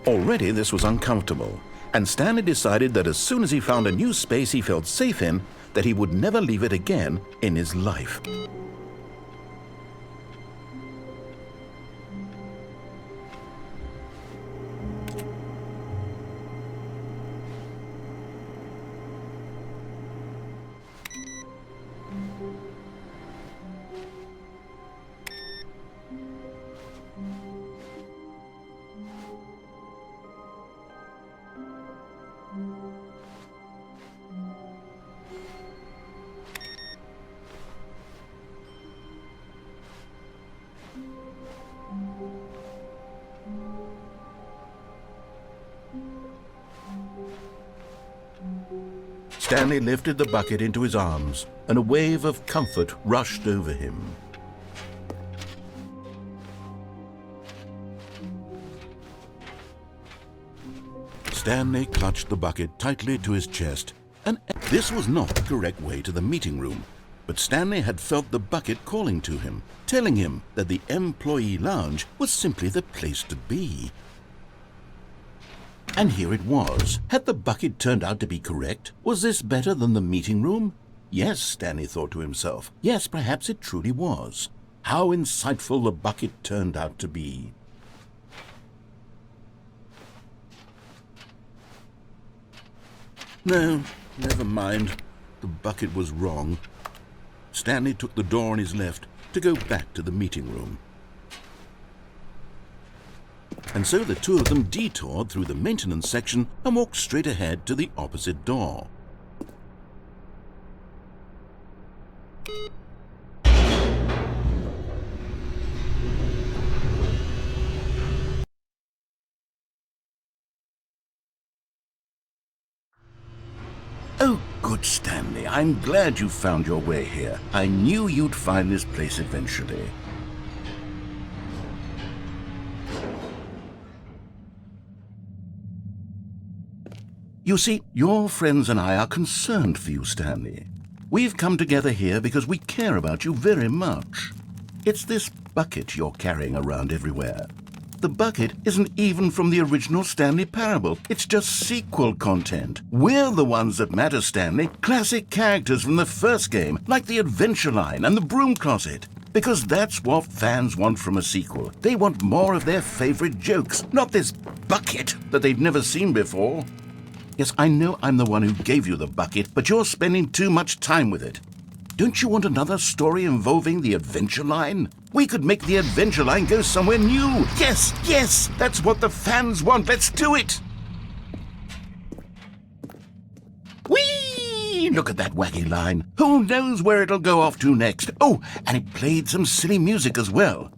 Already this was uncomfortable, and Stanley decided that as soon as he found a new space he felt safe in, that he would never leave it again in his life. Stanley lifted the bucket into his arms, and a wave of comfort rushed over him. Stanley clutched the bucket tightly to his chest, and this was not the correct way to the meeting room. But Stanley had felt the bucket calling to him, telling him that the employee lounge was simply the place to be. And here it was. Had the bucket turned out to be correct? Was this better than the meeting room? Yes, Stanley thought to himself. Yes, perhaps it truly was. How insightful the bucket turned out to be. No, never mind. The bucket was wrong. Stanley took the door on his left to go back to the meeting room. And so the two of them detoured through the maintenance section and walked straight ahead to the opposite door. Oh, good Stanley, I'm glad you found your way here. I knew you'd find this place eventually. You see, your friends and I are concerned for you, Stanley. We've come together here because we care about you very much. It's this bucket you're carrying around everywhere. The bucket isn't even from the original Stanley Parable. It's just sequel content. We're the ones that matter, Stanley. Classic characters from the first game, like the Adventure Line and the Broom Closet. Because that's what fans want from a sequel. They want more of their favorite jokes, not this bucket that they've never seen before. Yes, I know I'm the one who gave you the bucket, but you're spending too much time with it. Don't you want another story involving the Adventure Line? We could make the Adventure Line go somewhere new. Yes, yes, that's what the fans want. Let's do it. Whee! Look at that wacky line. Who knows where it'll go off to next? Oh, and it played some silly music as well.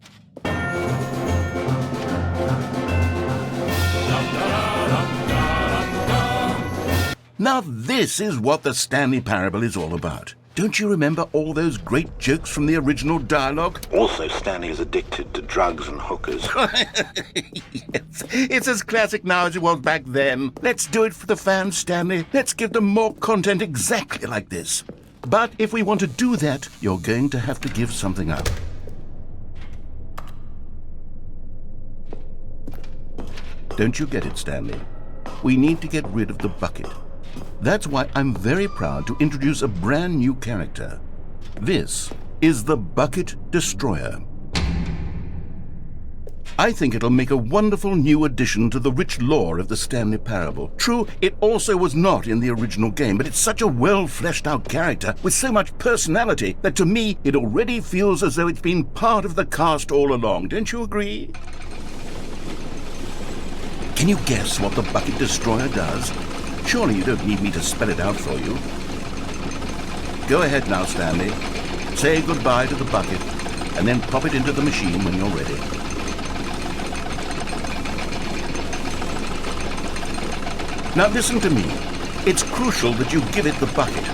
Now this is what the Stanley Parable is all about. Don't you remember all those great jokes from the original dialogue? Also, Stanley is addicted to drugs and hookers. Yes, it's as classic now as it was back then. Let's do it for the fans, Stanley. Let's give them more content exactly like this. But if we want to do that, you're going to have to give something up. Don't you get it, Stanley? We need to get rid of the bucket. That's why I'm very proud to introduce a brand new character. This is the Bucket Destroyer. I think it'll make a wonderful new addition to the rich lore of the Stanley Parable. True, it also was not in the original game, but it's such a well-fleshed-out character with so much personality that to me it already feels as though it's been part of the cast all along. Don't you agree? Can you guess what the Bucket Destroyer does? Surely you don't need me to spell it out for you. Go ahead now, Stanley. Say goodbye to the bucket, and then pop it into the machine when you're ready. Now listen to me. It's crucial that you give it the bucket.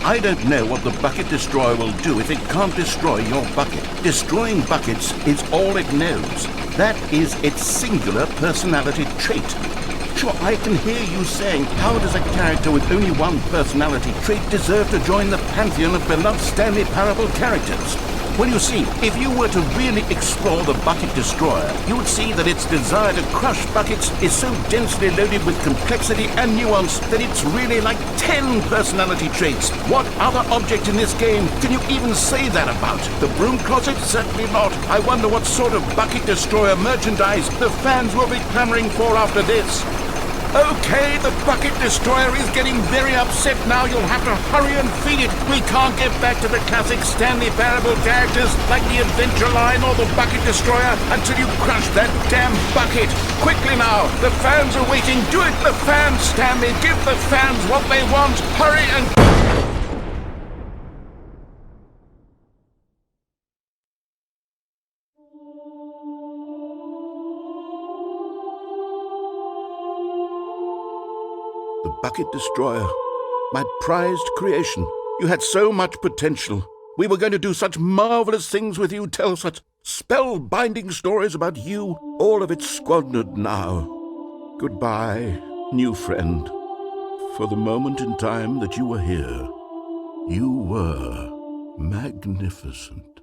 I don't know what the Bucket Destroyer will do if it can't destroy your bucket. Destroying buckets is all it knows. That is its singular personality trait. Sure, I can hear you saying, how does a character with only one personality trait deserve to join the pantheon of beloved Stanley Parable characters? Well, you see, if you were to really explore the Bucket Destroyer, you would see that its desire to crush buckets is so densely loaded with complexity and nuance that it's really like 10 personality traits. What other object in this game can you even say that about? The broom closet? Certainly not. I wonder what sort of Bucket Destroyer merchandise the fans will be clamoring for after this. Okay, the Bucket Destroyer is getting very upset now. You'll have to hurry and feed it. We can't get back to the classic Stanley Parable characters like the Adventure Line or the Bucket Destroyer until you crush that damn bucket. Quickly now, the fans are waiting. Do it, the fans, Stanley. Give the fans what they want. Hurry and... The Bucket Destroyer, my prized creation. You had so much potential. We were going to do such marvelous things with you, tell such spellbinding stories about you. All of it squandered now. Goodbye, new friend. For the moment in time that you were here, you were magnificent.